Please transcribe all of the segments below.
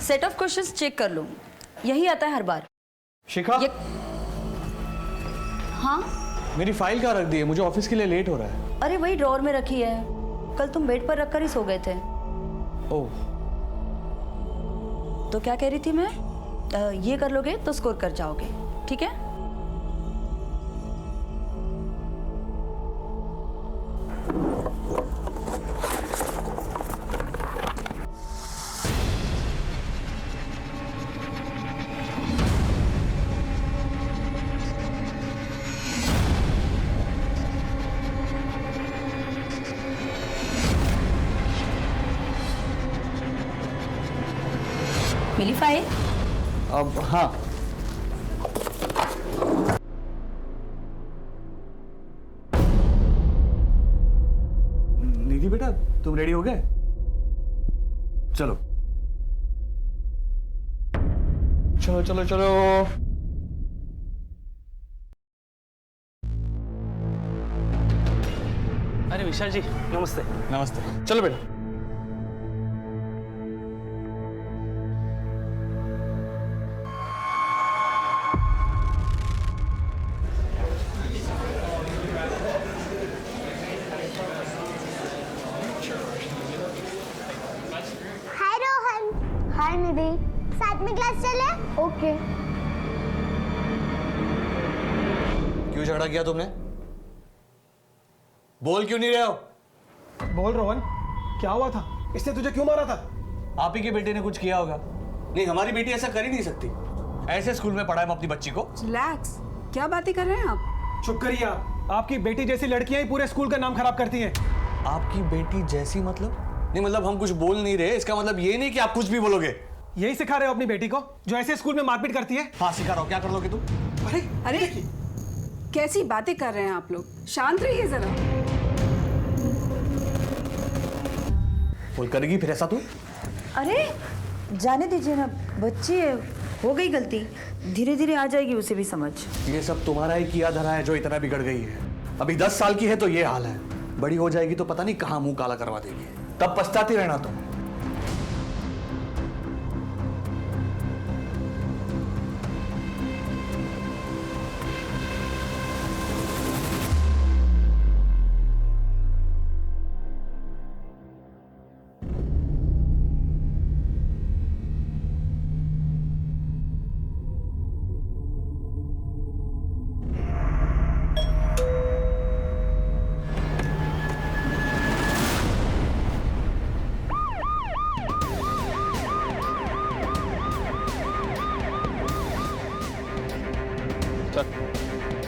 Set of questions check कर लो, यही आता है हर बार। शिखा, हाँ मेरी फाइल कहाँ रख दी है? मुझे ऑफिस के लिए लेट हो रहा है। अरे वही ड्रॉअर में रखी है, कल तुम बेड पर रखकर ही सो गए थे। ओह, तो क्या कह रही थी मैं, ये कर लोगे तो स्कोर कर जाओगे, ठीक है? मिली फाइल? अब हाँ, निधि बेटा तुम रेडी हो गए? चलो चलो चलो चलो। अरे विशाल जी नमस्ते। नमस्ते, चलो बेटा। हाय रोहन। हाय निधि, साथ में क्लास चले? ओके। क्यों झगड़ा किया तुमने? बोल क्यों नहीं रहे हो? बोल रोहन, क्या हुआ था? इसने तुझे क्यों मारा था? आप ही के बेटे ने कुछ किया होगा। नहीं, हमारी बेटी ऐसा कर ही नहीं सकती। ऐसे स्कूल में पढ़ाए हम अपनी बच्ची को। रिलैक्स, क्या बातें कर रहे हैं आप? चुप करिए आप। आपकी बेटी जैसी लड़कियां ही पूरे स्कूल का नाम खराब करती हैं। आपकी बेटी जैसी मतलब? नहीं मतलब हम कुछ बोल नहीं रहे, इसका मतलब ये नहीं कि आप कुछ भी बोलोगे। यही सिखा रहे हो अपनी बेटी को जो ऐसे स्कूल में मारपीट करती है? हाँ सिखा रहा हूँ, क्या कर लोगे तुम? अरे अरे कैसी बातें कर रहे हैं आप लोग, शांत रहिए जरा। बोल करेगी फिर ऐसा तू? अरे जाने दीजिए ना, बच्ची है, हो गई गलती, धीरे धीरे आ जाएगी उसे भी समझ। ये सब तुम्हारा ही किया धरा है जो इतना बिगड़ गई है। अभी 10 साल की है तो ये हाल है, बड़ी हो जाएगी तो पता नहीं कहाँ मुंह काला करवा देगी, तब पछताती रहना तुम।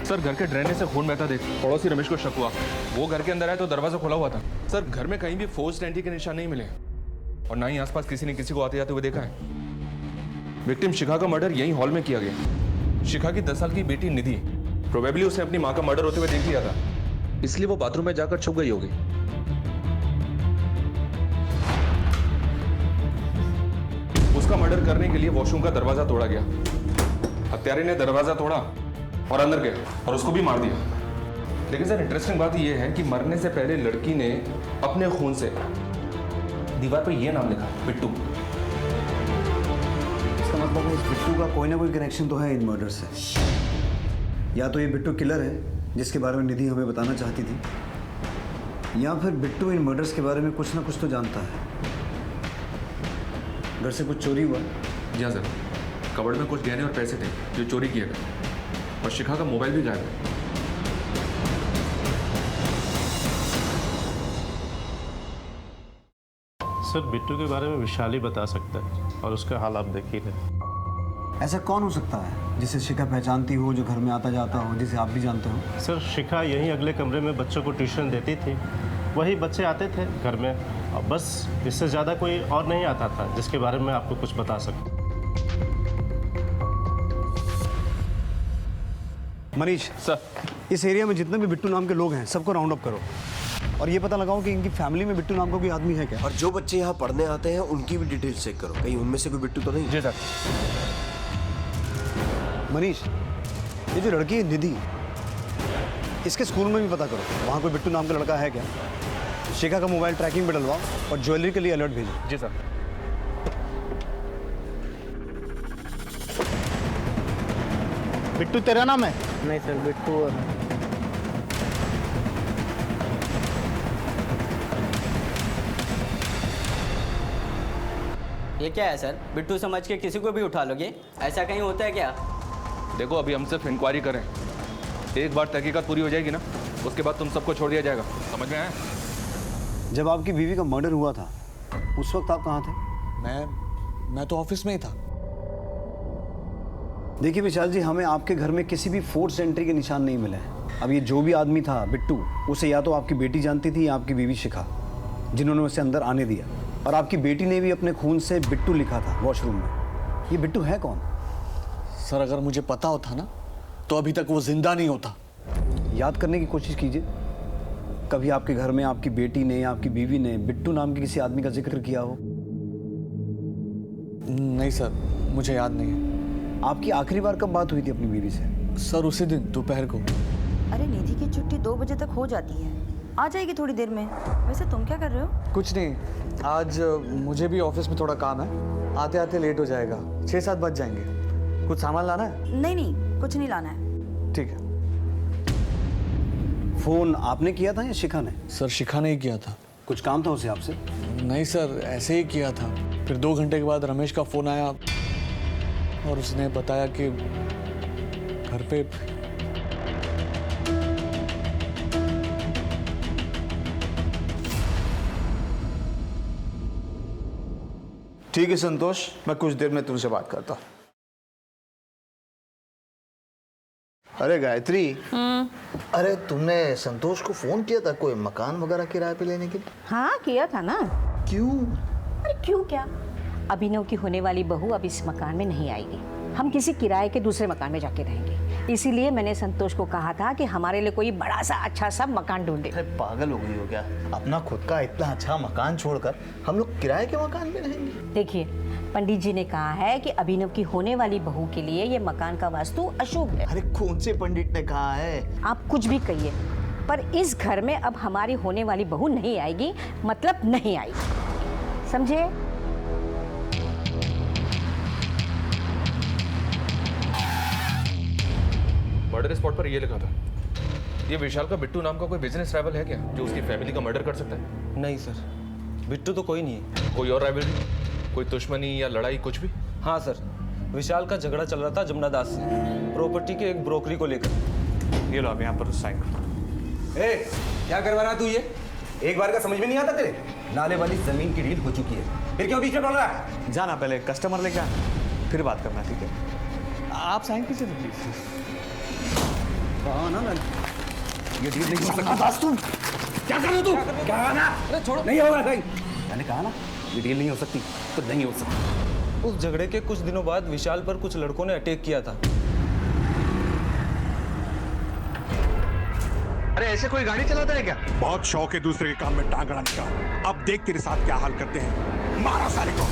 सर घर के ड्रेनेज से खून बहता देख पड़ोसी रमेश को शक हुआ। वो घर के अंदर आया तो दरवाजा खुला हुआ था। सर घर में कहीं भी फोर्स्ड एंट्री के निशान नहीं मिले और ना ही आसपास किसी ने किसी को आते जाते हुए देखा है। विक्टिम शिखा का मर्डर यही हॉल में किया गया। शिखा की 10 साल की बेटी निधि, प्रोबेबली उसने अपनी माँ का मर्डर होते हुए देख लिया था, इसलिए वो बाथरूम में जाकर छुप गई होगी। उसका मर्डर करने के लिए वॉशरूम का दरवाजा तोड़ा गया। हत्यारे ने दरवाजा तोड़ा और अंदर गया और उसको भी मार दिया। लेकिन सर इंटरेस्टिंग बात यह है कि मरने से पहले लड़की ने अपने खून से दीवार पर यह नाम लिखा, बिट्टू। इसका मतलब है इस बिट्टू का कोई ना कोई कनेक्शन तो है इन मर्डर से। या तो ये बिट्टू किलर है जिसके बारे में निधि हमें बताना चाहती थी, या फिर बिट्टू इन मर्डर्स के बारे में कुछ ना कुछ तो जानता है। घर से कुछ चोरी हुआ? जी हाँ सर, कबर्ड में कुछ गहने और पैसे थे जो चोरी किए गए और शिखा का मोबाइल भी गायब है। सर बिट्टू के बारे में विशाल ही बता सकता है और उसका हाल आप देख ही रहे। ऐसा कौन हो सकता है जिसे शिखा पहचानती हो, जो घर में आता जाता हो, जिसे आप भी जानते हो? सर शिखा यहीं अगले कमरे में बच्चों को ट्यूशन देती थी, वही बच्चे आते थे घर में, और बस इससे ज़्यादा कोई और नहीं आता था जिसके बारे में आपको कुछ बता सकूं। मनीष सर, इस एरिया में जितने भी बिट्टू नाम के लोग हैं सबको राउंड अप करो और ये पता लगाओ कि इनकी फैमिली में बिट्टू नाम का कोई आदमी है क्या। और जो बच्चे यहाँ पढ़ने आते हैं उनकी भी डिटेल्स चेक करो, कहीं उनमें से कोई बिट्टू तो नहीं। जी सर। मनीष, ये जो लड़की है निधि, इसके स्कूल में भी पता करो वहाँ कोई बिट्टू नाम का लड़का है क्या। शिखा का मोबाइल ट्रैकिंग पे डलवाओ और ज्वेलरी के लिए अलर्ट भेजो। जी सर। बिट्टू तेरा नाम है? नहीं सर, बिट्टू और ये क्या है सर? बिट्टू समझ के किसी को भी उठा लोगे? ऐसा कहीं होता है क्या? देखो अभी हम सिर्फ इंक्वायरी करें, एक बार तहकीकात पूरी हो जाएगी ना, उसके बाद तुम सबको छोड़ दिया जाएगा। समझ में आया? जब आपकी बीवी का मर्डर हुआ था उस वक्त आप कहाँ थे? मैं तो ऑफिस में ही था। देखिए विशाल जी, हमें आपके घर में किसी भी फोर्स एंट्री के निशान नहीं मिले हैं। अब ये जो भी आदमी था बिट्टू, उसे या तो आपकी बेटी जानती थी या आपकी बीवी शिखा, जिन्होंने उसे अंदर आने दिया। और आपकी बेटी ने भी अपने खून से बिट्टू लिखा था वॉशरूम में। ये बिट्टू है कौन? सर अगर मुझे पता होता ना तो अभी तक वो जिंदा नहीं होता। याद करने की कोशिश कीजिए, कभी आपके घर में आपकी बेटी ने या आपकी बीवी ने बिट्टू नाम के किसी आदमी का जिक्र किया हो? नहीं सर, मुझे याद नहीं है। आपकी आखिरी बार कब बात हुई थी अपनी बीवी से? सर उसी दिन दोपहर को। अरे निधि की छुट्टी 2 बजे तक हो जाती है, आ जाएगी थोड़ी देर में। वैसे तुम क्या कर रहे हो? कुछ नहीं, आज मुझे भी ऑफिस में थोड़ा काम है, आते आते लेट हो जाएगा, 6-7 बज जाएंगे। कुछ सामान लाना है? नहीं, कुछ नहीं लाना है। ठीक है। फोन आपने किया था या शिखा ने? सर शिखा ने ही किया था। कुछ काम था उसे आपसे? नहीं सर, ऐसे ही किया था। फिर 2 घंटे के बाद रमेश का फोन आया और उसने बताया कि घर पे ठीक है संतोष, मैं कुछ देर में तुमसे बात करता हूँ। अरे गायत्री, अरे तुमने संतोष को फोन किया था कोई मकान वगैरह किराए पे लेने के लिए? हाँ किया था ना। क्यों? अरे क्यों क्या, अभिनव की होने वाली बहू अब इस मकान में नहीं आएगी, हम किसी किराए के दूसरे मकान में जाके रहेंगे। इसीलिए मैंने संतोष को कहा था कि हमारे लिए कोई बड़ा सा अच्छा सा मकान ढूंढे। अरे पागल हो गई हो क्या? अपना खुद का इतना अच्छा मकान छोड़कर हम लोग किराए के मकान में रहेंगे? देखिए, पंडित जी ने कहा है कि अभिनव की होने वाली बहू के लिए ये मकान का वास्तु अशुभ है। अरे कौन से पंडित ने कहा है? आप कुछ भी कहिए, पर इस घर में अब हमारी होने वाली बहू नहीं आएगी, मतलब नहीं आएगी, समझे? मर्डर स्पॉट पर ये लिखा था। ये विशाल का बिट्टू नाम का कोई बिजनेस राइवल है क्या जो उसकी फैमिली का मर्डर कर सकता है? नहीं सर, बिट्टू तो कोई नहीं है। कोई और राइवलरी, कोई दुश्मनी या लड़ाई, कुछ भी? हाँ सर, विशाल का झगड़ा चल रहा था जमुना दास से, प्रॉपर्टी के एक ब्रोकरी को लेकर। ये लो आप यहाँ पर साइन करो। ए, क्या करवा रहा तू ये? एक बार का समझ में नहीं आता तेरे? नाले वाली जमीन की डील हो चुकी है, फिर क्यों बीच में बोल रहा है? जाना, पहले कस्टमर लेके आना, फिर बात करना, ठीक है? आप साइन कीजिए प्लीज। ना ये डील नहीं हो सकती। बस तुम क्या कर रहे हो? तू क्या कहा ना? अरे छोड़ो, नहीं होगा भाई। मैंने कहा ना ये डील नहीं हो सकती तो नहीं हो सकती। उस झगड़े के कुछ दिनों बाद विशाल पर कुछ लड़कों ने अटैक किया था। अरे ऐसे कोई गाड़ी चलाता है क्या? बहुत शौक है दूसरे के काम में टांग अड़ाने का। अब देख तेरे साथ क्या हाल करते हैं। मारा सारे को।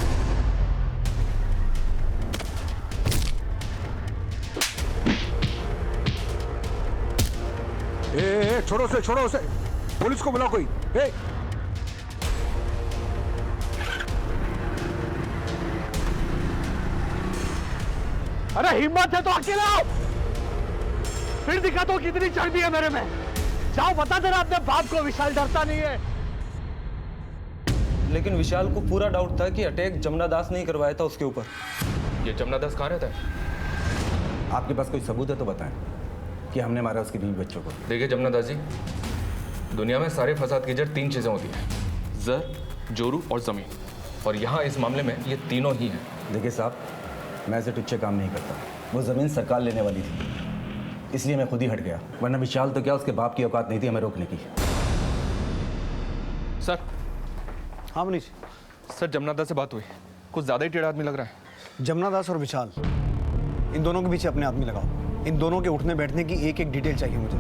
ए, छोड़ो उसे, पुलिस को बुलाओ कोई। ए, अरे हिम्मत है तो अकेला आओ, फिर दिखा तो कितनी चर्बी है मेरे में। जाओ बता देना अपने बाप को, विशाल डरता नहीं है। लेकिन विशाल को पूरा डाउट था कि अटैक जमुना दास ने ही करवाया था उसके ऊपर। ये जमुना दास कहाँ रहता है? आपके पास कोई सबूत है तो बताएं कि हमने मारा उसके बीवी बच्चों को। देखिए जमुना दास जी, दुनिया में सारे फसाद की जड़ 3 चीजें होती हैं, जर, जोरू और जमीन, और यहाँ इस मामले में ये तीनों ही हैं। देखिए साहब, मैं ऐसे टुच्चे काम नहीं करता। वो जमीन सरकार लेने वाली थी, इसलिए मैं खुद ही हट गया, वरना विशाल तो क्या उसके बाप की औकात नहीं थी हमें रोकने की। सर। हाँ मनीष। सर जमुना दास से बात हुई, कुछ ज्यादा ही टेढ़ा आदमी लग रहा है। जमुना दास और विशाल, इन दोनों के पीछे अपने आदमी लगाओ। इन दोनों के उठने बैठने की एक एक डिटेल चाहिए मुझे।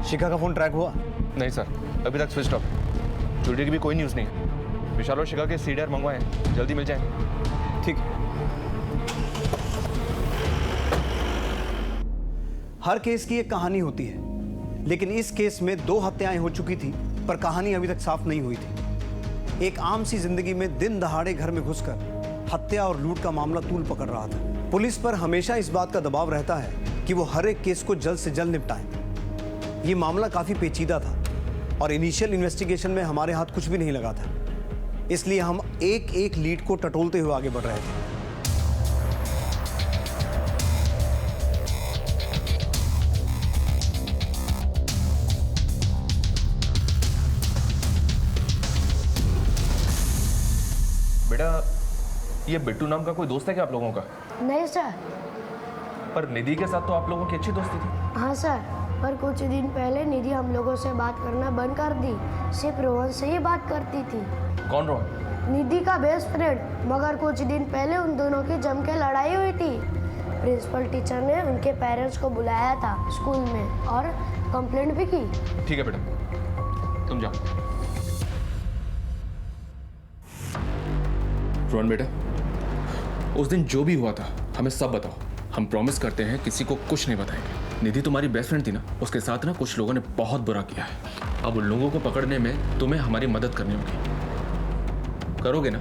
शिखा का फोन ट्रैक हुआ? नहीं सर, अभी तक स्विच ऑफ। जुड़े की भी कोई न्यूज़ नहीं है। विशाल और शिखा के सीडीआर मंगवाए हैं, जल्दी मिल जाएंगे। ठीक। हर केस की एक कहानी होती है, लेकिन इस केस में 2 हत्याएं हो चुकी थी, पर कहानी अभी तक साफ नहीं हुई थी। एक आम सी जिंदगी में दिन दहाड़े घर में घुसकर हत्या और लूट का मामला तूल पकड़ रहा था। पुलिस पर हमेशा इस बात का दबाव रहता है कि वो हर एक केस को जल्द से जल्द निपटाएं। ये मामला काफ़ी पेचीदा था और इनिशियल इन्वेस्टिगेशन में हमारे हाथ कुछ भी नहीं लगा था, इसलिए हम एक एक लीड को टटोलते हुए आगे बढ़ रहे थे। बेटा, ये बिट्टू नाम का कोई दोस्त है क्या आप लोगों का? नहीं सर। पर निधि के साथ तो आप लोगों की अच्छी दोस्ती थी। हाँ सर, पर कुछ दिन पहले निधि हम लोगों से बात करना बंद कर दी। सिर्फ रोहन से ही बात करती थी। कौन रोहन? निधि का बेस्ट फ्रेंड। मगर कुछ दिन पहले उन दोनों की जम के लड़ाई हुई थी। प्रिंसिपल टीचर ने उनके पेरेंट्स को बुलाया था स्कूल में और कंप्लेंट भी की। ठीक है बेटा, तुम जाओ। रोहन बेटा, उस दिन जो भी हुआ था हमें सब बताओ। हम प्रॉमिस करते हैं किसी को कुछ नहीं बताएंगे। निधि तुम्हारी बेस्ट फ्रेंड थी ना, उसके साथ ना कुछ लोगों ने बहुत बुरा किया है। अब उन लोगों को पकड़ने में तुम्हें हमारी मदद करनी होगी। करोगे ना?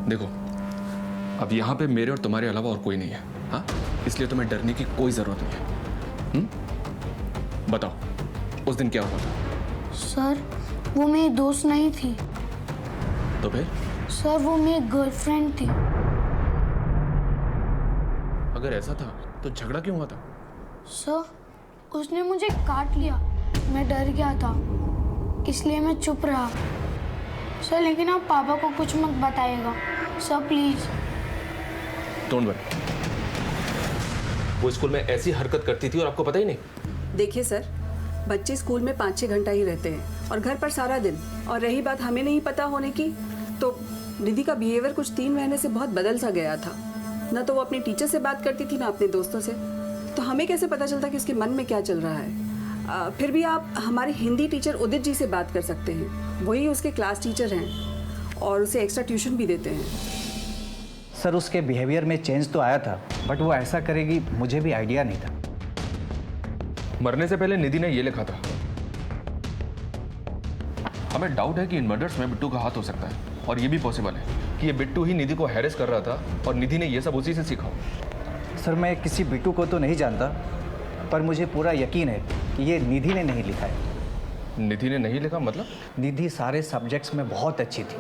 देखो, अब यहाँ पे मेरे और तुम्हारे अलावा और कोई नहीं है, हाँ? इसलिए तुम्हें डरने की कोई जरूरत नहीं है। बताओ, उस दिन क्या हुआ था? सर, वो मेरी दोस्त नहीं थी। तो फिर? सर, वो मेरी गर्लफ्रेंड थी। अगर ऐसा था तो झगड़ा क्यों हुआ था? सर, उसने मुझे काट लिया। मैं डर गया था, इसलिए मैं चुप रहा। सर, लेकिन आप पापा को कुछ मत बताइएगा सर, प्लीज। Don't worry. वो स्कूल में ऐसी हरकत करती थी और आपको पता ही नहीं? देखिए सर, बच्चे स्कूल में 5-6 घंटा ही रहते हैं और घर पर सारा दिन। और रही बात हमें नहीं पता होने की, तो निधि का बिहेवियर कुछ 3 महीने से बहुत बदल सा गया था। ना तो वो अपनी टीचर से बात करती थी, ना अपने दोस्तों से। तो हमें कैसे पता चलता कि उसके मन में क्या चल रहा है? फिर भी आप हमारे हिंदी टीचर उदित जी से बात कर सकते हैं। वही उसके क्लास टीचर हैं और उसे एक्स्ट्रा ट्यूशन भी देते हैं। सर, उसके बिहेवियर में चेंज तो आया था, बट वो ऐसा करेगी मुझे भी आइडिया नहीं था। मरने से पहले निधि ने ये लिखा था। हमें डाउट है कि इन मर्डर्स में बिट्टू का हाथ हो सकता है, और ये भी पॉसिबल है कि ये बिट्टू ही निधि को हैरेस कर रहा था और निधि ने ये सब उसी से सीखा। सर, मैं किसी बिट्टू को तो नहीं जानता, पर मुझे पूरा यकीन है कि ये निधि ने नहीं लिखा है। निधि ने नहीं लिखा मतलब? निधि सारे सब्जेक्ट्स में बहुत अच्छी थी,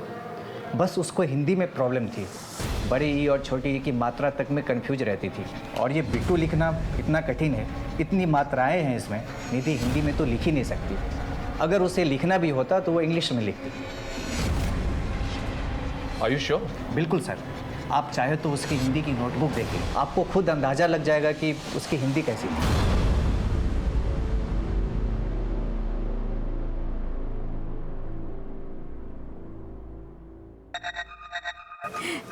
बस उसको हिंदी में प्रॉब्लम थी। बड़ी ई और छोटी ई की मात्रा तक में कंफ्यूज रहती थी। और ये बिट्टू लिखना इतना कठिन है, इतनी मात्राएं हैं इसमें, निधि हिंदी में तो लिख ही नहीं सकती। अगर उसे लिखना भी होता तो वो इंग्लिश में लिखती। Are you sure? बिल्कुल सर, आप चाहे तो उसकी हिंदी की नोटबुक देखिए, आपको खुद अंदाजा लग जाएगा कि उसकी हिंदी कैसी थी।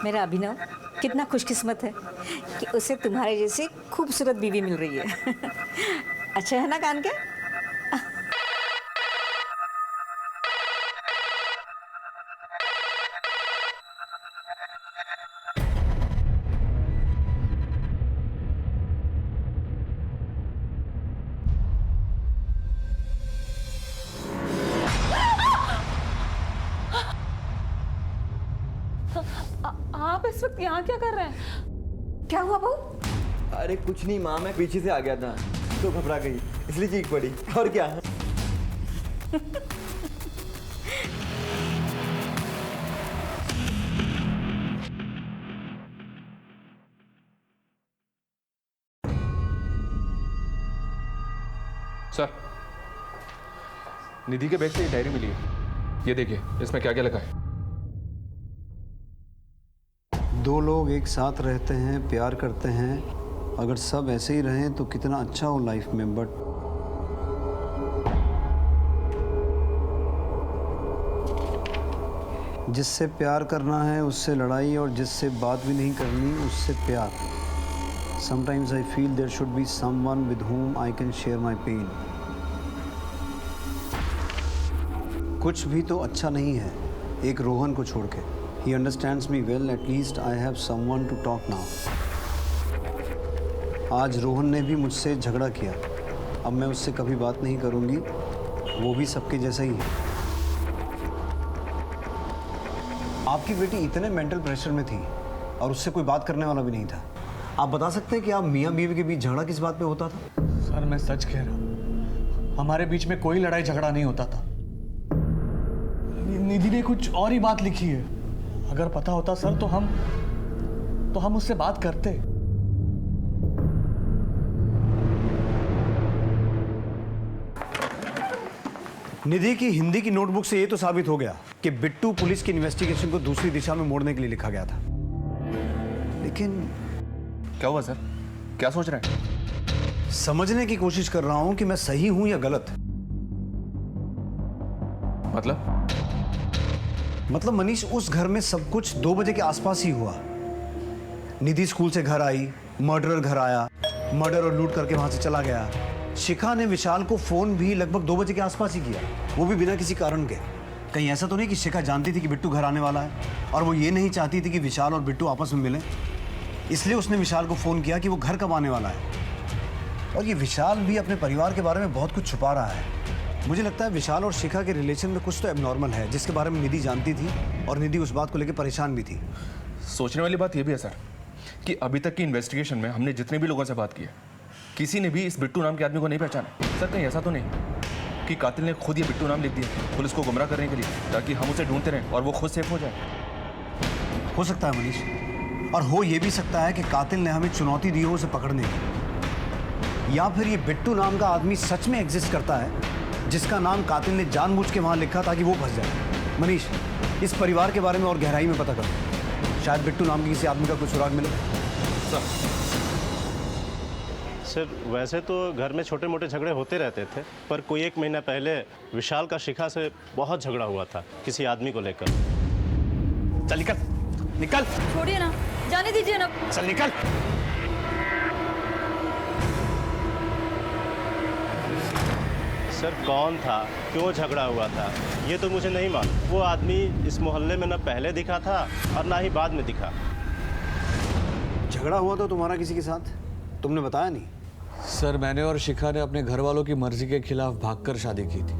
मेरा अभिनव कितना खुशकिस्मत है कि उसे तुम्हारे जैसी खूबसूरत बीवी मिल रही है। अच्छा है ना कान के? आप इस वक्त यहाँ क्या कर रहे हैं? क्या हुआ बहू? अरे कुछ नहीं माँ, मैं पीछे से आ गया था तो घबरा गई, इसलिए चीख पड़ी। और क्या? सर, निधि के बैग से ये डायरी मिली है। ये देखिए, इसमें क्या क्या लिखा है। 2 लोग एक साथ रहते हैं, प्यार करते हैं, अगर सब ऐसे ही रहें तो कितना अच्छा हो लाइफ में। बट जिससे प्यार करना है उससे लड़ाई, और जिससे बात भी नहीं करनी उससे प्यार। Sometimes I feel there should be someone with whom I can share my pain. कुछ भी तो अच्छा नहीं है एक रोहन को छोड़ के। He understands me well, at least I have someone to talk now. आज रोहन ने भी मुझसे झगड़ा किया, अब मैं उससे कभी बात नहीं करूंगी, वो भी सबके जैसा ही है। आपकी बेटी इतने मेंटल प्रेशर में थी और उससे कोई बात करने वाला भी नहीं था। आप बता सकते हैं कि आप मियाँ बीवी के बीच झगड़ा किस बात पे होता था? सर मैं सच कह रहा हूँ, हमारे बीच में कोई लड़ाई झगड़ा नहीं होता था। निधि ने कुछ और ही बात लिखी है। अगर पता होता सर तो हम उससे बात करते। निधि की हिंदी की नोटबुक से ये तो साबित हो गया कि बिट्टू पुलिस की इन्वेस्टिगेशन को दूसरी दिशा में मोड़ने के लिए लिखा गया था। लेकिन क्या हुआ सर? क्या सोच रहे हैं? समझने की कोशिश कर रहा हूं कि मैं सही हूं या गलत। मतलब मनीष, उस घर में सब कुछ 2 बजे के आसपास ही हुआ। निधि स्कूल से घर आई, मर्डरर घर आया, मर्डर और लूट करके वहां से चला गया। शिखा ने विशाल को फोन भी लगभग 2 बजे के आसपास ही किया, वो भी बिना किसी कारण के। कहीं ऐसा तो नहीं कि शिखा जानती थी कि बिट्टू घर आने वाला है और वो ये नहीं चाहती थी कि विशाल और बिट्टू आपस में मिलें, इसलिए उसने विशाल को फोन किया कि वो घर कब आने वाला है। और ये विशाल भी अपने परिवार के बारे में बहुत कुछ छुपा रहा है। मुझे लगता है विशाल और शिखा के रिलेशन में कुछ तो एबनॉर्मल है, जिसके बारे में निधि जानती थी और निधि उस बात को लेकर परेशान भी थी। सोचने वाली बात यह भी है सर कि अभी तक की इन्वेस्टिगेशन में हमने जितने भी लोगों से बात की है, किसी ने भी इस बिट्टू नाम के आदमी को नहीं पहचाना। सर कहीं ऐसा तो नहीं कि कातिल ने खुद ये बिट्टू नाम लिख दिया पुलिस को गुमराह करने के लिए, ताकि हम उसे ढूंढते रहें और वो खुद सेफ हो जाए? हो सकता है मनीष, और हो ये भी सकता है कि कातिल ने हमें चुनौती दी हो उसे पकड़ने की, या फिर ये बिट्टू नाम का आदमी सच में एग्जिस्ट करता है जिसका नाम कातिल ने जानबूझ के वहां लिखा ताकि वो फंस जाए। मनीष, इस परिवार के बारे में और गहराई में पता करो, शायद बिट्टू नाम के किसी आदमी का कुछ सुराग मिले। सर वैसे तो घर में छोटे मोटे झगड़े होते रहते थे, पर कोई 1 महीना पहले विशाल का शिखा से बहुत झगड़ा हुआ था किसी आदमी को लेकर। चल निकल निकल। छोड़िए ना, जाने दीजिए ना। चल निकल। सर कौन था, क्यों झगड़ा हुआ था, ये तो मुझे नहीं मालूम। वो आदमी इस मोहल्ले में न पहले दिखा था और ना ही बाद में दिखा। झगड़ा हुआ तो तुम्हारा किसी के साथ, तुमने बताया नहीं? सर मैंने और शिखा ने अपने घर वालों की मर्जी के खिलाफ भागकर शादी की थी।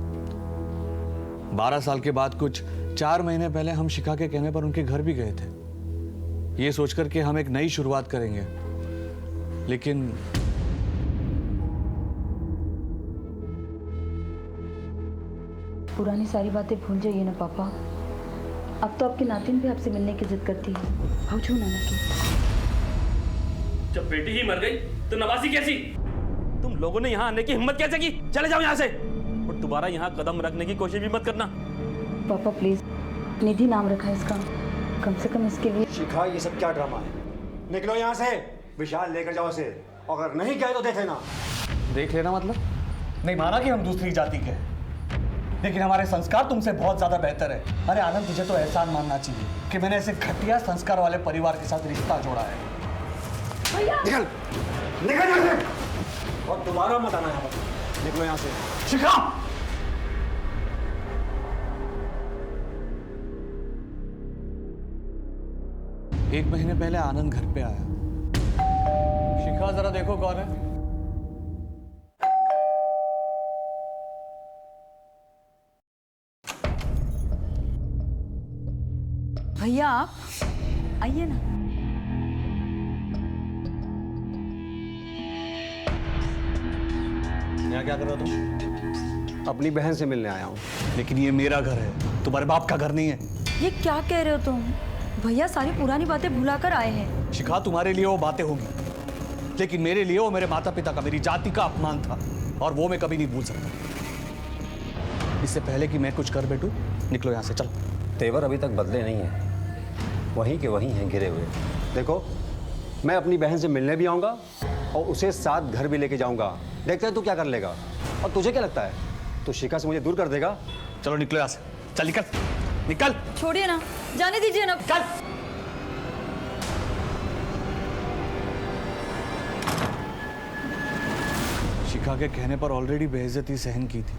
12 साल के बाद कुछ 4 महीने पहले हम शिखा के कहने पर उनके घर भी गए थे, ये सोचकर कि हम एक नई शुरुआत करेंगे। लेकिन पुरानी सारी बातें भूल जाइए ना पापा। अब तो आपके नातिन भी आपसे मिलने की जिद करती है। पूछो नाना की। जब बेटी ही मर गई तो नवासी कैसी? तुम लोगों ने यहाँ आने की हिम्मत कैसे की? चले जाओ यहाँ से और दोबारा यहाँ कदम रखने की कोशिश भी मत करना। पापा प्लीज, निधि नाम रखा है इसका, कम से कम इसके लिए। शिखा, ये सब क्या ड्रामा है? निकलो यहाँ से, विशाल लेकर जाओ इसे, अगर नहीं गए तो देख लेना। देख लेना मतलब? नहीं माना कि हम दूसरी जाति के हैं, लेकिन हमारे संस्कार तुमसे बहुत ज्यादा बेहतर है। अरे आनंद, तुझे तो एहसान मानना चाहिए कि मैंने ऐसे घटिया संस्कार वाले परिवार के साथ रिश्ता जोड़ा है। निकल निकल यहाँ से, और दोबारा मत आना यहाँ पर। निकलो यहाँ से। शिखा! एक महीने पहले आनंद घर पे आया। शिखा जरा देखो कौन है। भैया आप आइए ना। यहाँ क्या कर रहे हो तुम? अपनी बहन से मिलने आया हूँ। लेकिन ये मेरा घर है, तुम्हारे बाप का घर नहीं है। ये क्या कह रहे हो तुम? भैया सारी पुरानी बातें भुलाकर आए हैं। शिखा, तुम्हारे लिए वो बातें होंगी, लेकिन मेरे लिए वो मेरे माता पिता का, मेरी जाति का अपमान था, और वो मैं कभी नहीं भूल सकता। इससे पहले कि मैं कुछ कर बैठूं, निकलो यहाँ से, चलो। तेवर अभी तक बदले नहीं है, वहीं के वहीं हैं गिरे हुए। देखो, मैं अपनी बहन से मिलने भी आऊँगा और उसे साथ घर भी लेके जाऊँगा। देखते हैं तू क्या कर लेगा। और तुझे क्या लगता है, तू शिखा से मुझे दूर कर देगा? चलो निकलो यहाँ से, चल निकल निकल। छोड़िए ना, जाने दीजिए ना। चल। शिखा के कहने पर ऑलरेडी बेइज्जती सहन की थी,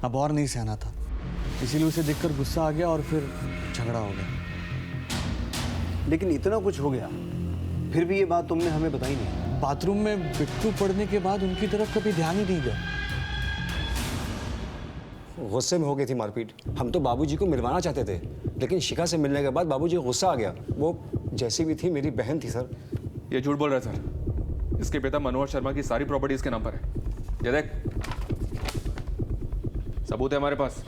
अब और नहीं सहना था, इसीलिए उसे देखकर गुस्सा आ गया और फिर झगड़ा हो गया। लेकिन इतना कुछ हो गया, फिर भी ये बात तुमने हमें बताई नहीं। बाथरूम में बिट्टू पड़ने के बाद उनकी तरफ कभी ध्यान ही नहीं गया। गुस्से में हो गई थी मारपीट। हम तो बाबूजी को मिलवाना चाहते थे, लेकिन शिखा से मिलने के बाद बाबूजी को गुस्सा आ गया। वो जैसी भी थी मेरी बहन थी सर। ये झूठ बोल रहा है सर। इसके पिता मनोहर शर्मा की सारी प्रॉपर्टी इसके नाम पर है। ये देख, सबूत है हमारे पास।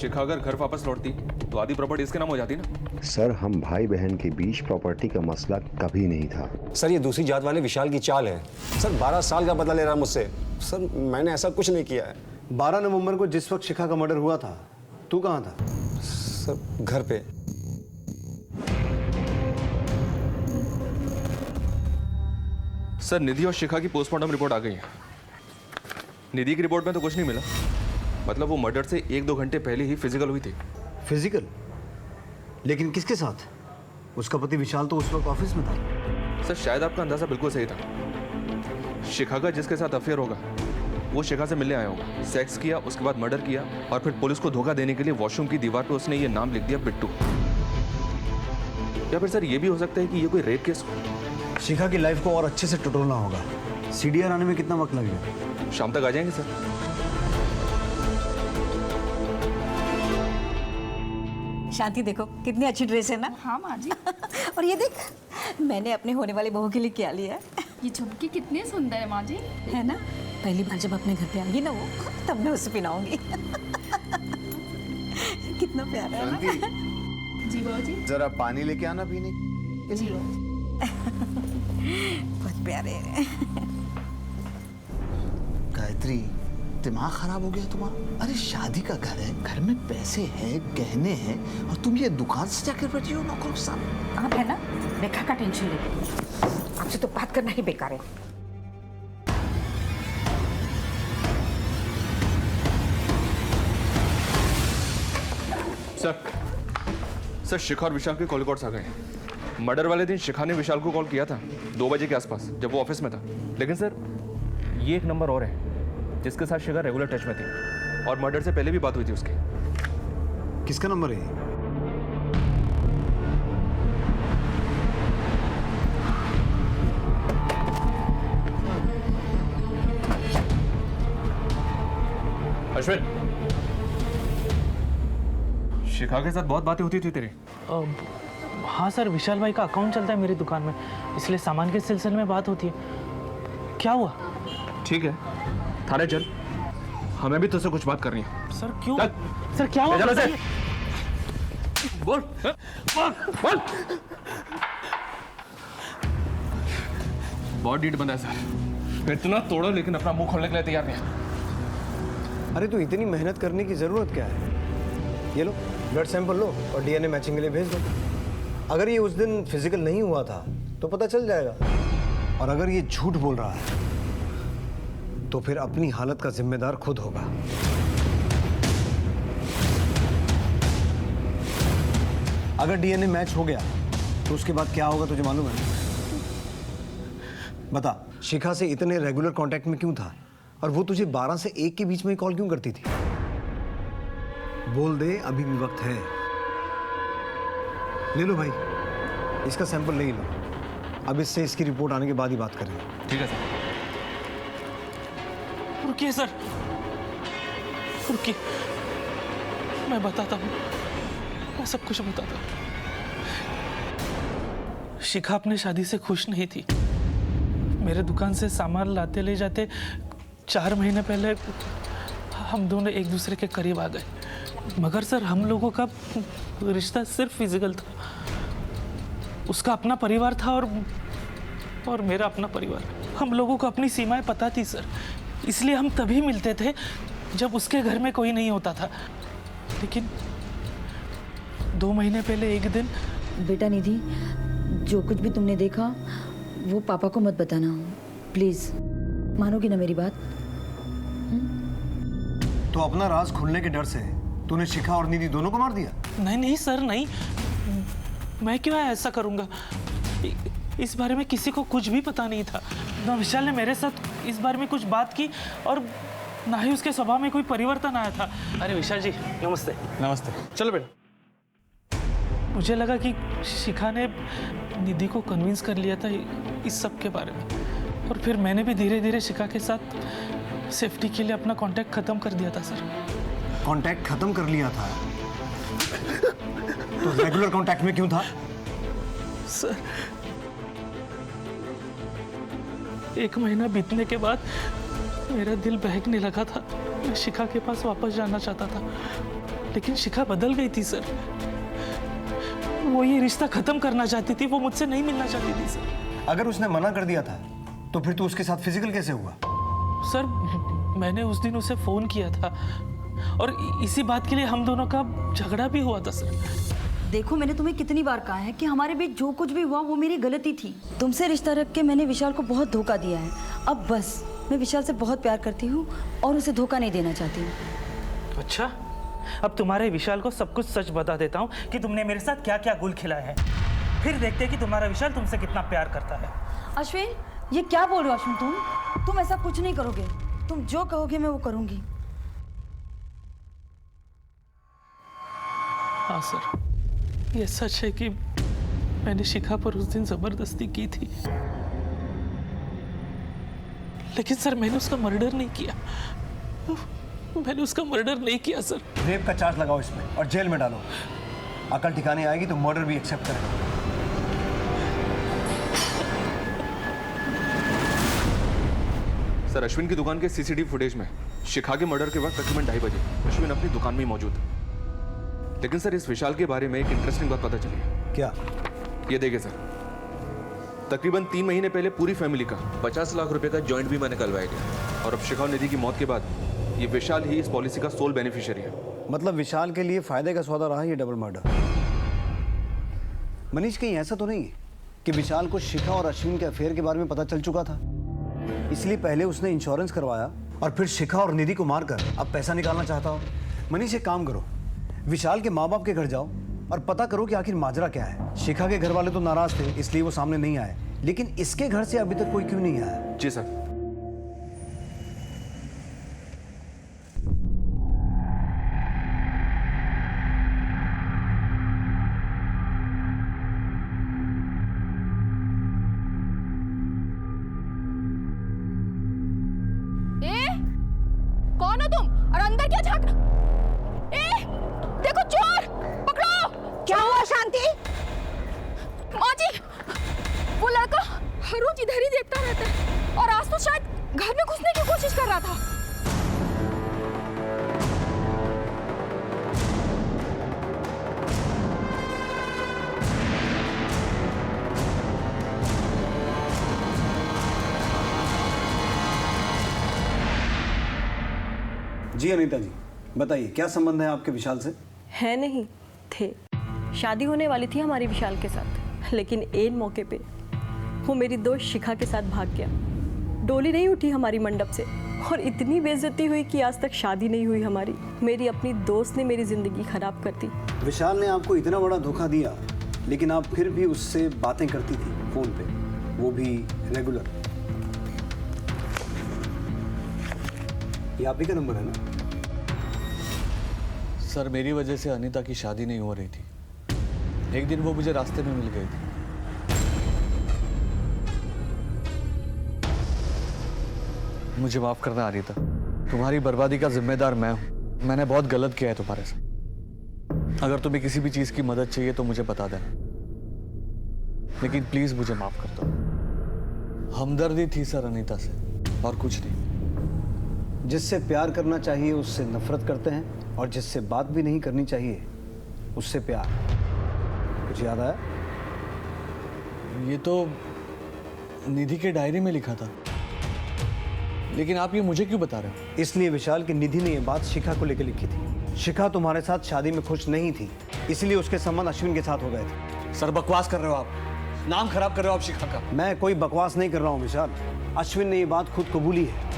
शिखा अगर घर वापस लौटती तो आधी प्रॉपर्टी इसके नाम हो जाती ना। सर, हम भाई बहन के बीच प्रॉपर्टी का मसला कभी नहीं था। सर ये दूसरी जात वाले विशाल की चाल है। सर 12 साल का बदला ले रहा है मुझसे। सर मैंने ऐसा कुछ नहीं किया है। 12 नवंबर को जिस वक्त शिखा का मर्डर हुआ था, तू कहाँ था? सर घर पे। सर निधि और शिखा की पोस्टमार्टम रिपोर्ट आ गई है। निधि की रिपोर्ट में तो कुछ नहीं मिला। मतलब वो मर्डर से 1-2 घंटे पहले ही फिजिकल हुई थी। फिजिकल? लेकिन किसके साथ? उसका पति विशाल तो उस वक्त ऑफिस में था। सर शायद आपका अंदाजा बिल्कुल सही था। शिखा का जिसके साथ अफेयर होगा वो शिखा से मिलने आया होगा, सेक्स किया, उसके बाद मर्डर किया और फिर पुलिस को धोखा देने के लिए वॉशरूम की दीवार पर उसने ये नाम लिख दिया, बिट्टू। या फिर सर ये भी हो सकता है कि ये कोई रेप केस हो। शिखा की लाइफ को और अच्छे से टटोलना होगा। सीडीआर आने में कितना वक्त लगेगा? शाम तक आ जाएंगे सर। शांति देखो कितनी अच्छी ड्रेस है ना। हाँ माँ जी। और ये देख, मैंने अपने होने वाली बहू के लिए क्या लिया है। ये झुमकी कितनी सुंदर है माँ जी। है ना, पहली बार जब अपने घर पे आऊंगी ना वो, तब मैं उसे पहनाऊंगी। कितना प्यारा है ना। जी बाबू जी। जरा पानी लेके आना पीने। जी बहुत प्यारे हैं। गायत्री, दिमाग खराब हो गया तुम्हारा? अरे शादी का घर है, घर में पैसे हैं, गहने हैं, और तुम ये दुकान से जाकर बैठी हो नौकरों के सामने। आप है ना, रेखा का टेंशन लेते, आपसे तो बात करना ही बेकार है। सर शिखा और विशाल के कॉल रिकॉर्ड्स आ गए। मर्डर वाले दिन शिखा ने विशाल को कॉल किया था 2 बजे के आसपास, जब वो ऑफिस में था। लेकिन सर ये एक नंबर और है जिसके साथ शिखा रेगुलर टच में थी और मर्डर से पहले भी बात हुई थी उसकी। किसका नंबर है? अश्विन, शिखा के साथ बहुत बातें होती थी तेरी। हाँ सर, विशाल भाई का अकाउंट चलता है मेरी दुकान में, इसलिए सामान के सिलसिले में बात होती है। क्या हुआ? ठीक है, थाने चल, हमें भी तुझसे कुछ बात करनी है। सर क्यों? सर क्या हुआ? बोल बोल। बहुत डीट बंदा है सर, इतना तोड़ो लेकिन अपना मुंह खोलने के लिए तैयार नहीं। अरे तो इतनी मेहनत करने की जरूरत क्या है? ये लो ब्लड सैंपल लो और डीएनए मैचिंग के लिए भेज दो। अगर ये उस दिन फिजिकल नहीं हुआ था तो पता चल जाएगा, और अगर ये झूठ बोल रहा है तो फिर अपनी हालत का जिम्मेदार खुद होगा। अगर डीएनए मैच हो गया तो उसके बाद क्या होगा तुझे मालूम है? बता, शिखा से इतने रेगुलर कांटेक्ट में क्यों था, और वो तुझे 12 से 1 के बीच में कॉल क्यों करती थी? बोल दे, अभी भी वक्त है। ले लो भाई, इसका सैंपल ले लो। अब इससे इसकी रिपोर्ट आने के बाद ही बात करेंगे। ठीक है सर। रुकिए सर, रुकिए, मैं बताता हूँ, मैं सब कुछ बताता हूँ। शिखा अपने शादी से खुश नहीं थी। मेरे दुकान से सामान लाते ले जाते 4 महीने पहले हम दोनों एक दूसरे के करीब आ गए, मगर सर हम लोगों का रिश्ता सिर्फ फिजिकल था। उसका अपना परिवार था और मेरा अपना परिवार। हम लोगों को अपनी सीमाएं पता थी सर, इसलिए हम तभी मिलते थे जब उसके घर में कोई नहीं होता था। लेकिन 2 महीने पहले एक दिन। बेटा निधि, जो कुछ भी तुमने देखा वो पापा को मत बताना, प्लीज। मानोगी ना मेरी बात? तो अपना राज खुलने के डर से तूने शिखा और निधि दोनों को मार दिया? नहीं नहीं सर, नहीं, मैं क्यों ऐसा करूंगा? इस बारे में किसी को कुछ भी पता नहीं था। ना विशाल ने मेरे साथ इस बारे में कुछ बात की और ना ही उसके स्वभाव में कोई परिवर्तन आया था। अरे विशाल जी नमस्ते। नमस्ते। चलो बेटा। मुझे लगा कि शिखा ने निधि को कन्विंस कर लिया था इस सब के बारे में, और फिर मैंने भी धीरे धीरे शिखा के साथ सेफ्टी के लिए अपना कांटेक्ट खत्म कर दिया था सर। कांटेक्ट खत्म कर लिया था? तो रेगुलर कांटेक्ट में क्यों था? सर 1 महीना बीतने के बाद मेरा दिल बहकने लगा था। मैं शिखा के पास वापस जाना चाहता था, लेकिन शिखा बदल गई थी सर। वो ये रिश्ता खत्म करना चाहती थी, वो मुझसे नहीं मिलना चाहती थी सर। अगर उसने मना कर दिया था तो फिर तू उसके साथ फिजिकल कैसे हुआ? सर मैंने उस दिन उसे फोन किया था और इसी बात के लिए हम दोनों का झगड़ा भी हुआ था सर। देखो मैंने तुम्हें कितनी बार कहा है कि हमारे बीच जो कुछ भी हुआ वो मेरी गलती थी। तुमसे रिश्ता रख के मैंने विशाल को बहुत धोखा दिया है। अब बस, मैं विशाल से बहुत प्यार करती हूँ और उसे धोखा नहीं देना चाहती हूँ। अच्छा, अब तुम्हारे विशाल को सब कुछ सच बता देता हूँ कि तुमने मेरे साथ क्या क्या गुल खिलाया है, फिर देखते हैं कि तुम्हारा विशाल तुमसे कितना प्यार करता है। अश्विन, ये क्या बोल रहे हो अश्विन? तुम ऐसा कुछ नहीं करोगे। तुम जो कहोगे मैं वो करूँगी। हाँ सर, ये सच है कि मैंने शिखा पर उस दिन जबरदस्ती की थी, लेकिन सर मैंने उसका मर्डर नहीं किया। मैंने उसका मर्डर नहीं किया सर। रेप का चार्ज लगाओ इसमें और जेल में डालो। अकल ठिकाने आएगी तो मर्डर भी एक्सेप्ट करेगा। सर अश्विन की दुकान के सीसीटीवी फुटेज में शिखा के मर्डर के वक्त तकरीबन 2:30 बजे अश्विन अपनी दुकान में ही मौजूद था। लेकिन सर इस विशाल के बारे में एक इंटरेस्टिंग बात पता चली है। क्या? ये देखिए सर, तकरीबन 3 महीने पहले पूरी फैमिली का 50 लाख रुपए का जॉइंट बीमा निकलवाया गया, और अब शिखा और निधि की मौत के बाद ये विशाल ही इस पॉलिसी का सोल बेनिफिशियरी है। मतलब विशाल के लिए फायदे का सौदा रहा ये डबल मर्डर। मनीष, कहीं ऐसा तो नहीं है कि विशाल को शिखा और अश्विन के अफेयर के बारे में पता चल चुका था, इसलिए पहले उसने इंश्योरेंस करवाया और फिर शिखा और निधि को मारकर अब पैसा निकालना चाहता हो? मनीष, एक काम करो, विशाल के माँ बाप के घर जाओ और पता करो कि आखिर माजरा क्या है। शिखा के घर वाले तो नाराज थे इसलिए वो सामने नहीं आए, लेकिन इसके घर से अभी तक कोई क्यों नहीं आया? जी सर। कौन हो तुम और अंदर क्या झांक? देखो चोर, पकड़ो। क्या हुआ शांति? माँ जी, वो लड़का हर रोज इधर ही देखता रहता है और आज तो शायद घर में घुसने की कोशिश कर रहा था। जी अनीता जी, बताइए क्या संबंध है आपके विशाल से? है नहीं थे, शादी होने वाली थी हमारी विशाल के साथ, लेकिन एन मौके पे वो मेरी दोस्त शिखा के साथ भाग गया। डोली नहीं उठी हमारी मंडप से और इतनी बेइज्जती हुई कि आज तक शादी नहीं हुई हमारी। मेरी अपनी दोस्त ने मेरी जिंदगी खराब कर दी। विशाल ने आपको इतना बड़ा धोखा दिया, लेकिन आप फिर भी उससे बातें करती थी फोन पे, वो भी रेगुलर। ये आप ही का नंबर है ना? सर मेरी वजह से अनीता की शादी नहीं हो रही थी। एक दिन वो मुझे रास्ते में मिल गई थी। मुझे माफ करना अनीता, तुम्हारी बर्बादी का जिम्मेदार मैं हूं। मैंने बहुत गलत किया है तुम्हारे साथ। अगर तुम्हें किसी भी चीज की मदद चाहिए तो मुझे बता देना, लेकिन प्लीज मुझे माफ कर दो। हमदर्दी थी सर अनीता से, और कुछ नहीं। जिससे प्यार करना चाहिए उससे नफरत करते हैं, और जिससे बात भी नहीं करनी चाहिए उससे प्यार। कुछ याद आया? ये तो निधि के डायरी में लिखा था, लेकिन आप ये मुझे क्यों बता रहे हो? इसलिए विशाल की निधि ने ये बात शिखा को लेकर लिखी थी। शिखा तुम्हारे साथ शादी में खुश नहीं थी, इसलिए उसके संबंध अश्विन के साथ हो गए थे। सर बकवास कर रहे हो आप, नाम खराब कर रहे हो आप शिखा का। मैं कोई बकवास नहीं कर रहा हूँ विशाल। अश्विन ने ये बात खुद कबूली है,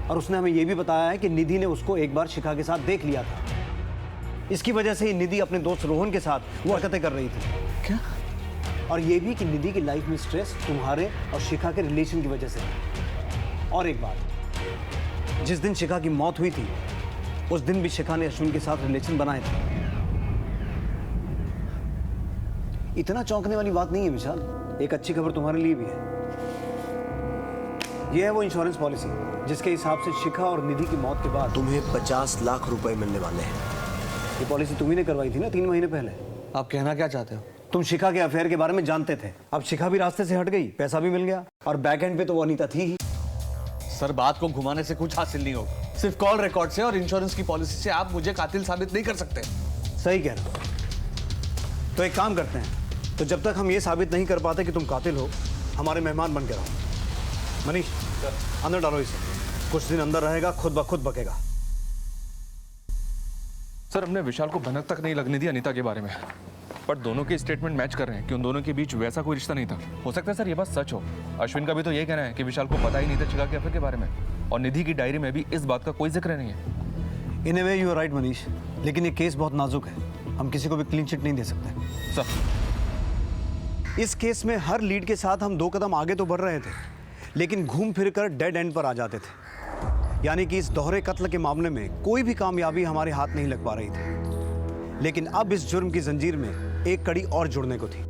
और उसने हमें ये भी बताया है कि निधि ने उसको एक बार शिखा के साथ देख लिया था। इसकी वजह से ही निधि अपने दोस्त रोहन के साथ वो हरकतें कर रही थी। क्या? और ये भी कि निधि की लाइफ में स्ट्रेस तुम्हारे और शिखा के रिलेशन की वजह से है। और एक बात, जिस दिन शिखा की मौत हुई थी उस दिन भी शिखा ने अश्विन के साथ रिलेशन बनाए थे। इतना चौंकने वाली बात नहीं है विशाल। एक अच्छी खबर तुम्हारे लिए भी है। यह है वो इंश्योरेंस पॉलिसी जिसके हिसाब से शिखा और निधि की मौत के बाद तुम्हें 50 लाख रुपए मिलने वाले हैं। ये पॉलिसी तुम्ही ने करवाई थी ना 3 महीने पहले। आप कहना क्या चाहते हो? तुम शिखा के अफेयर के बारे में जानते थे। अब शिखा भी रास्ते से हट गई, पैसा भी मिल गया, और बैक एंड पे तो वो अनीता थी ही। सर, बात को घुमाने से कुछ हासिल नहीं होगा। सिर्फ कॉल रिकॉर्ड से और इंश्योरेंस की पॉलिसी से आप मुझे कातिल साबित नहीं कर सकते। सही कह रहे हो। तो एक काम करते हैं, तो जब तक हम ये साबित नहीं कर पाते कि तुम कातिल हो, हमारे मेहमान बन के रहो। मनीष, अंदर डालो इसे। कुछ दिन अंदर रहेगा, खुद ब खुद बकेगा। सर, हमने विशाल को भनक तक नहीं लगने दी अनीता के बारे में, पर दोनों के स्टेटमेंट मैच कर रहे हैं कि उन दोनों के बीच वैसा कोई रिश्ता नहीं था। हो सकता है सर ये बात सच हो। अश्विन का भी तो यही कहना है कि विशाल को पता ही नहीं था शिखा के अफेयर के बारे में, और निधि की डायरी में भी इस बात का कोई जिक्र नहीं है। In a way you are right Manish, लेकिन ये केस बहुत नाजुक है। हम किसी को भी क्लीन चिट नहीं दे सकते। सर, इस केस में हर लीड के साथ हम 2 कदम आगे तो बढ़ रहे थे, लेकिन घूम फिर कर डेड एंड पर आ जाते थे। यानी कि इस दोहरे कत्ल के मामले में कोई भी कामयाबी हमारे हाथ नहीं लग पा रही थी। लेकिन अब इस जुर्म की जंजीर में एक कड़ी और जुड़ने को थी।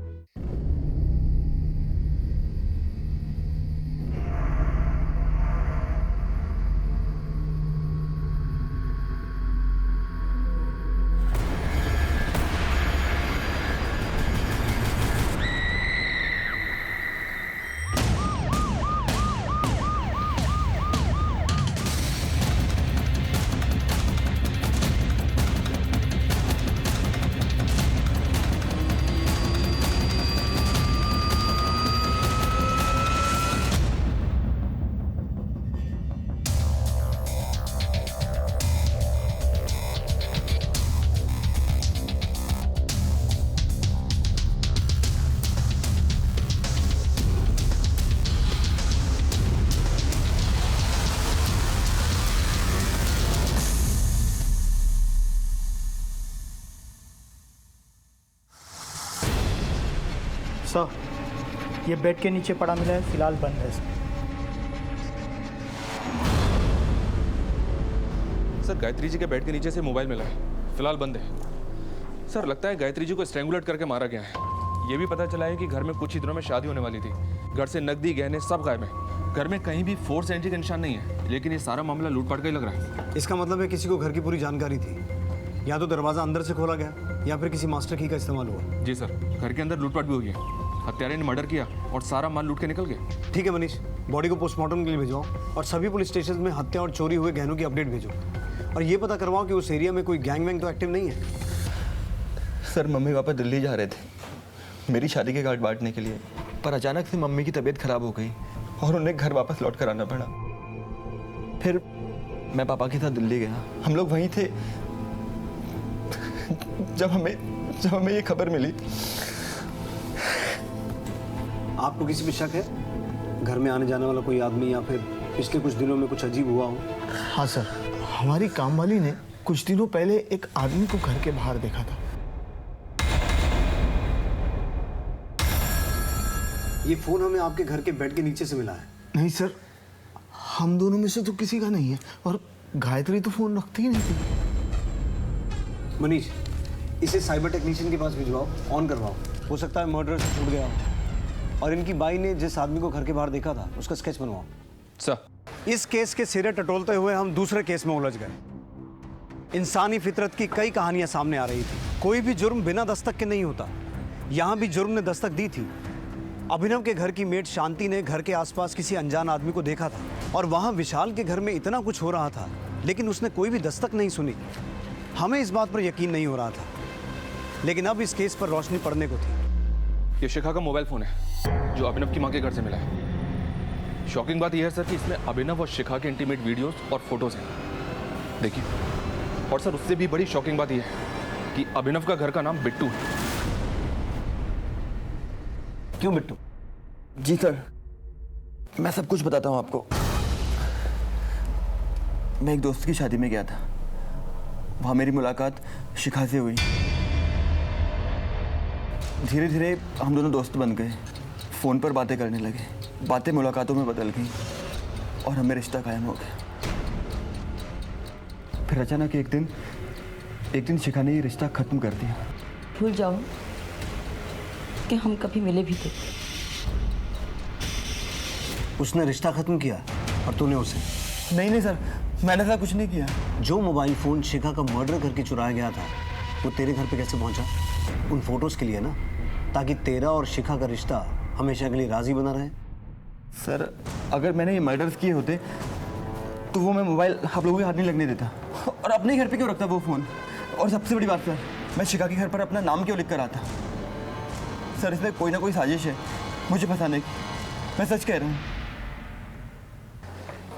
सर, ये बेड के नीचे पड़ा मिला है, फिलहाल बंद है सर, गायत्री जी के बेड के नीचे से मोबाइल मिला है, फिलहाल बंद है। सर, लगता है गायत्री जी को स्ट्रैंगुलेट करके मारा गया है। ये भी पता चला है कि घर में कुछ ही दिनों में शादी होने वाली थी। घर से नकदी, गहने सब गायब है। घर में कहीं भी फोर्स एंट्री का निशान नहीं है, लेकिन ये सारा मामला लूटपाट का ही लग रहा है। इसका मतलब है किसी को घर की पूरी जानकारी थी। या तो दरवाजा अंदर से खोला गया या फिर किसी मास्टर की का इस्तेमाल हुआ। जी सर, घर के अंदर लूटपाट भी हुई है। हत्यारे ने मर्डर किया और सारा माल लूट के निकल गए। ठीक है मनीष, बॉडी को पोस्टमार्टम के लिए भेजवाओ और सभी पुलिस स्टेशन में हत्या और चोरी हुए गहनों की अपडेट भेजो। और ये पता करवाओ कि उस एरिया में कोई गैंग वैंग तो एक्टिव नहीं है। सर, मम्मी पापा दिल्ली जा रहे थे मेरी शादी के कार्ड बांटने के लिए, पर अचानक से मम्मी की तबीयत खराब हो गई और उन्हें घर वापस लौट कर आना पड़ा। फिर मैं पापा के साथ दिल्ली गया। हम लोग वहीं थे जब हमें ये खबर मिली। आपको किसी पे शक है? घर में आने जाने वाला कोई आदमी या फिर पिछले कुछ दिनों में कुछ अजीब हुआ हो? हाँ सर, हमारी कामवाली ने कुछ दिनों पहले एक आदमी को घर के बाहर देखा था। ये फोन हमें आपके घर के बेड के नीचे से मिला है। नहीं सर, हम दोनों में से तो किसी का नहीं है, और गायत्री तो फोन रखती ही नहीं थी। मनीष, इसे साइबर टेक्नीशियन के पास भिजवाओ, ऑन करवाओ। हो सकता है मर्डर से छूट गया हो। और इनकी बाई ने जिस आदमी को घर के बाहर देखा था उसका स्केच बनवाओ। सर, इस केस के सिरे टटोलते हुए हम दूसरे केस में उलझ गए। इंसानी फितरत की कई कहानियां सामने आ रही थी। कोई भी जुर्म बिना दस्तक के नहीं होता। यहां भी जुर्म ने दस्तक दी थी। अभिनव के घर की मेड शांति ने घर के आसपास किसी अनजान आदमी को देखा था, और वहां विशाल के घर में इतना कुछ हो रहा था, लेकिन उसने कोई भी दस्तक नहीं सुनी। हमें इस बात पर यकीन नहीं हो रहा था, लेकिन अब इस केस पर रोशनी पड़ने को थी। ये शिखा का मोबाइल फोन है जो अभिनव की मां के घर से मिला है। शॉकिंग बात यह है सर कि इसमें अभिनव और शिखा के इंटीमेट वीडियोस और फोटोज हैं, देखिए। और सर, उससे भी बड़ी शॉकिंग बात यह है कि अभिनव का घर का नाम बिट्टू है। क्यों बिट्टू? जी सर, मैं सब कुछ बताता हूँ आपको। मैं एक दोस्त की शादी में गया था। वहाँ मेरी मुलाकात शिखा से हुई। धीरे धीरे हम दोनों दोस्त बन गए। फ़ोन पर बातें करने लगे। बातें मुलाकातों में बदल गई और हमें रिश्ता कायम हो गया। फिर अचानक एक दिन शिखा ने ये रिश्ता ख़त्म कर दिया। भूल जाओ, कि हम कभी मिले भी थे। उसने रिश्ता खत्म किया और तूने उसे? नहीं सर, मैंने ऐसा कुछ नहीं किया। जो मोबाइल फोन शिखा का मर्डर करके चुराया गया था वो तेरे घर पे कैसे पहुंचा? उन फोटोज के लिए ना, ताकि तेरा और शिखा का रिश्ता हमेशा के लिए राजी बना रहे। सर अगर मैंने ये मर्डर्स किए होते तो वो मैं मोबाइल आप लोगों के हाथ नहीं लगने देता, और अपने घर पे क्यों रखता वो फ़ोन? और सबसे बड़ी बात सर, मैं शिखा के घर पर अपना नाम क्यों लिख कर आता? सर इसमें कोई ना कोई साजिश है मुझे फंसाने की, मैं सच कह रहा हूँ।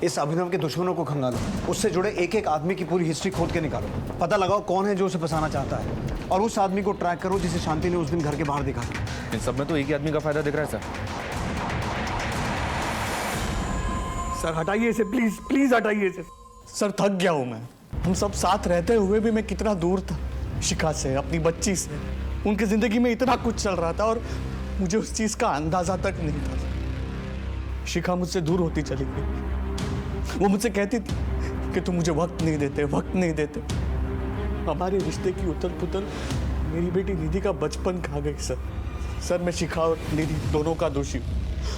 इस अभिनव के दुश्मनों को खंगालो, उससे जुड़े एक एक आदमी की पूरी हिस्ट्री खोद के निकालो, पता लगाओ कौन है जो उसे फंसाना चाहता है, और उस आदमी को ट्रैक करो जिसे शांति ने उस दिन घर के बाहर देखा था। इन सब में तो एक ही आदमी का फायदा दिख रहा है सर हटाइए इसे, प्लीज प्लीज हटाइए इसे। सर थक गया हूँ मैं। हम सब साथ रहते हुए भी मैं कितना दूर था शिखा से, अपनी बच्ची से। उनकी जिंदगी में इतना कुछ चल रहा था और मुझे उस चीज का अंदाजा तक नहीं था। शिखा मुझसे दूर होती चली गई। वो मुझसे कहती थी कि तुम मुझे वक्त नहीं देते, वक्त नहीं देते। हमारे रिश्ते की उथल पुथल मेरी बेटी निधि का बचपन खा गई सर। सर मैं शिखा और निधि दोनों का दोषी हूँ।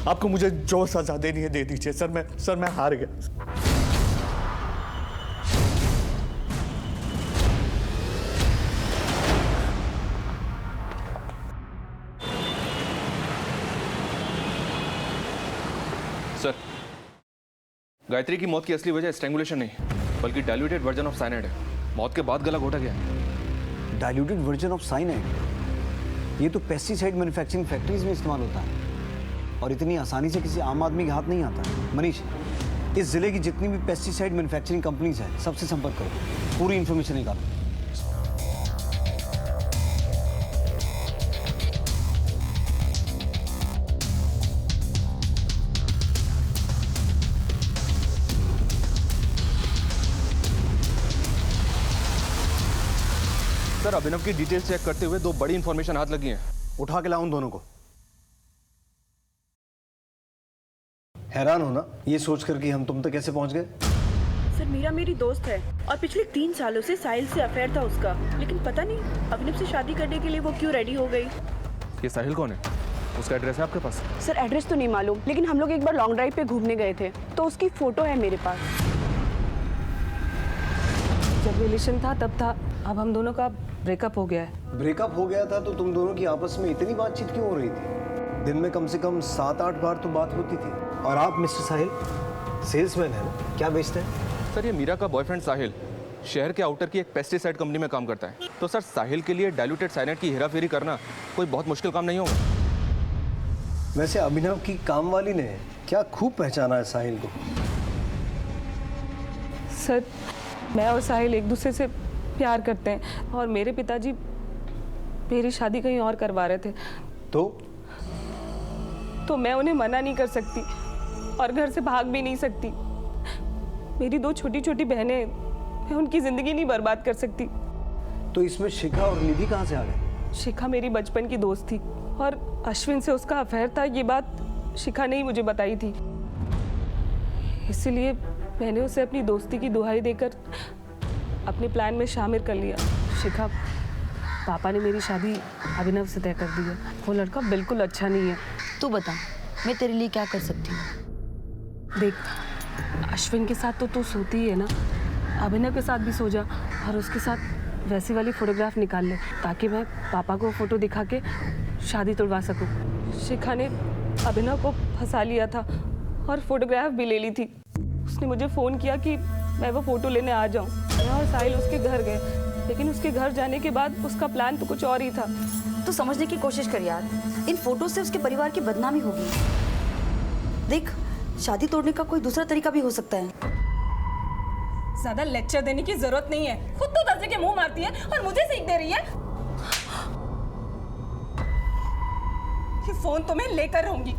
आपको मुझे जो सजा देनी है दे दीजिए सर। मैं हार गया। सर गायत्री की मौत की असली वजह स्ट्रैंगुलेशन नहीं बल्कि डाइल्यूटेड वर्जन ऑफ साइनाइड है। मौत के बाद गला घोटा गया है। Diluted version of cyanide? ये तो पेस्टिसाइड मैन्युफैक्चरिंग फैक्ट्रीज में इस्तेमाल होता है और इतनी आसानी से किसी आम आदमी के हाथ नहीं आता। मनीष, इस जिले की जितनी भी पेस्टिसाइड मैन्युफैक्चरिंग कंपनीज हैं सबसे संपर्क करो, पूरी इंफॉर्मेशन निकालो। सर अभिनव की डिटेल्स चेक करते हुए दो बड़ी इंफॉर्मेशन हाथ लगी हैं। उठा के लाओ उन दोनों को। हैरान हो ना ये सोचकर कि हम तुम तक कैसे पहुंच गए? सर मीरा मेरी दोस्त है और पिछले 3 सालों से साहिल से अफेयर था उसका, लेकिन पता नहीं अभिनव से शादी करने के लिए वो क्यों रेडी हो गई। ये साहिल कौन है? उसका एड्रेस है आपके पास? सर एड्रेस तो नहीं मालूम, लेकिन हम लोग एक बार लॉन्ग ड्राइव पे घूमने गए थे तो उसकी फोटो है मेरे पास। जब रिलेशन था तब था, अब हम दोनों का ब्रेकअप हो गया है। ब्रेकअप हो गया था तो तुम दोनों की आपस में इतनी बातचीत क्यों हो रही थी? दिन में कम से कम 7-8 बार तो बात होती थी। और आप मिस्टर साहिल सेल्समैन है ना, क्या बेचते हैं? सर ये मीरा का बॉयफ्रेंड साहिल शहर के आउटर की एक पेस्टिसाइड कंपनी में काम करता है। तो सर साहिल के लिए डाइल्यूटेड साइनाइड की हेराफेरी करना कोई बहुत मुश्किल काम नहीं होगा। वैसे अभिनव की काम वाली ने क्या खूब पहचाना है साहिल को। सर मैं और साहिल एक दूसरे से प्यार करते हैं और मेरे पिताजी मेरी शादी कहीं और करवा रहे थे। तो मैं उन्हें मना नहीं कर सकती और घर से भाग भी नहीं सकती। मेरी 2 छोटी छोटी बहनें, मैं उनकी जिंदगी नहीं बर्बाद कर सकती। तो इसमें शिखा और निधि कहाँ से आ गए? शिखा मेरी बचपन की दोस्त थी और अश्विन से उसका अफेयर था, ये बात शिखा ने ही मुझे बताई थी। इसलिए मैंने उसे अपनी दोस्ती की दुहाई देकर अपने प्लान में शामिल कर लिया। शिखा, पापा ने मेरी शादी अभिनव से तय कर दी है। वो लड़का बिल्कुल अच्छा नहीं है। तू बता मैं तेरे लिए क्या कर सकती हूँ? देख अश्विन के साथ तो तू सोती ही है ना, अभिनव के साथ भी सो जा और उसके साथ वैसी वाली फोटोग्राफ निकाल ले ताकि मैं पापा को फोटो दिखा के शादी तोड़वा सकूं। शिखा ने अभिनव को फंसा लिया था और फोटोग्राफ भी ले ली थी। उसने मुझे फ़ोन किया कि मैं वो फ़ोटो लेने आ जाऊं। मैं और साहिल उसके घर गए, लेकिन उसके घर जाने के बाद उसका प्लान तो कुछ और ही था। तो समझने की कोशिश कर यार, इन फोटो से उसके परिवार की बदनामी होगी। देख शादी तोड़ने का कोई दूसरा तरीका भी हो सकता है। ज्यादा लेक्चर देने की जरूरत नहीं है, खुद तो दर्जे के मुंह मारती है और मुझे सीख दे रही है। ये फोन तो मैं लेकर रहूंगी।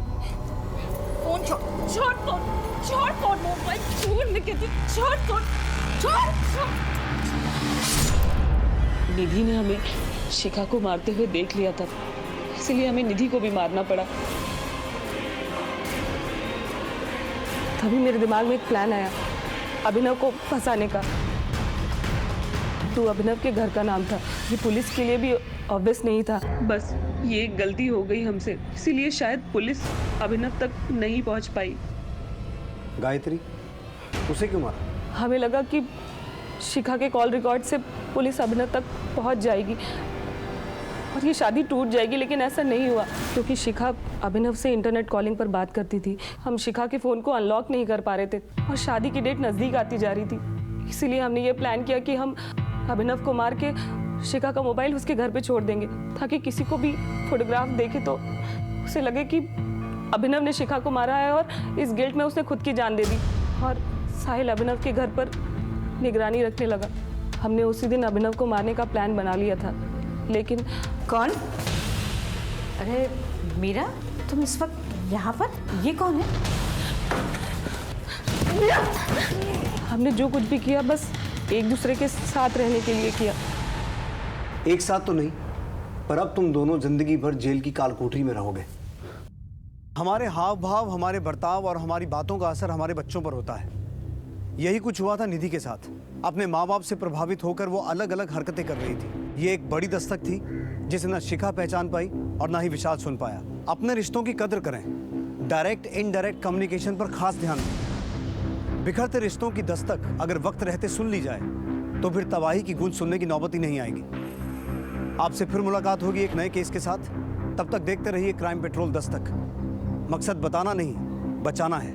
फोन छोड़ फोन मोबाइल छोड़, मैं कहती छोड़। निधि ने हमें शिखा को मारते हुए देख लिया था, इसलिए हमें निधि को भी मारना पड़ा। तभी मेरे दिमाग में एक प्लान आया अभिनव को फंसाने का। तू अभिनव के घर का नाम था, ये पुलिस के लिए भी ऑब्वियस नहीं था। बस ये एक गलती हो गई हमसे, इसीलिए शायद पुलिस अभिनव तक नहीं पहुंच पाई। गायत्री, उसे क्यों मारा? हमें लगा कि शिखा के कॉल रिकॉर्ड से पुलिस अभिनव तक पहुंच जाएगी और ये शादी टूट जाएगी, लेकिन ऐसा नहीं हुआ क्योंकि शिखा अभिनव से इंटरनेट कॉलिंग पर बात करती थी। हम शिखा के फ़ोन को अनलॉक नहीं कर पा रहे थे और शादी की डेट नज़दीक आती जा रही थी। इसीलिए हमने ये प्लान किया कि हम अभिनव को मार के शिखा का मोबाइल उसके घर पे छोड़ देंगे, ताकि किसी को भी फोटोग्राफ देखे तो उसे लगे कि अभिनव ने शिखा को मारा है और इस गिल्ट में उसने खुद की जान दे दी। और साहिल अभिनव के घर पर निगरानी रखने लगा। हमने उसी दिन अभिनव को मारने का प्लान बना लिया था, लेकिन कौन? अरे मीरा, तुम इस वक्त यहाँ पर? ये कौन है? हमने जो कुछ भी किया बस एक दूसरे के साथ रहने के लिए किया। एक साथ तो नहीं, पर अब तुम दोनों जिंदगी भर जेल की कालकोठरी में रहोगे। हमारे हाव भाव, हमारे बर्ताव और हमारी बातों का असर हमारे बच्चों पर होता है। यही कुछ हुआ था निधि के साथ। अपने माँ बाप से प्रभावित होकर वो अलग अलग हरकतें कर रही थी। ये एक बड़ी दस्तक थी जिसे न शिखा पहचान पाई और ना ही विशाल सुन पाया। अपने रिश्तों की कदर करें, डायरेक्ट इनडायरेक्ट कम्युनिकेशन पर खास ध्यान दें। बिखरते रिश्तों की दस्तक अगर वक्त रहते सुन ली जाए तो फिर तबाही की गूंज सुनने की नौबत ही नहीं आएगी। आपसे फिर मुलाकात होगी एक नए केस के साथ। तब तक देखते रहिए क्राइम पेट्रोल दस्तक। मकसद बताना नहीं, बचाना है।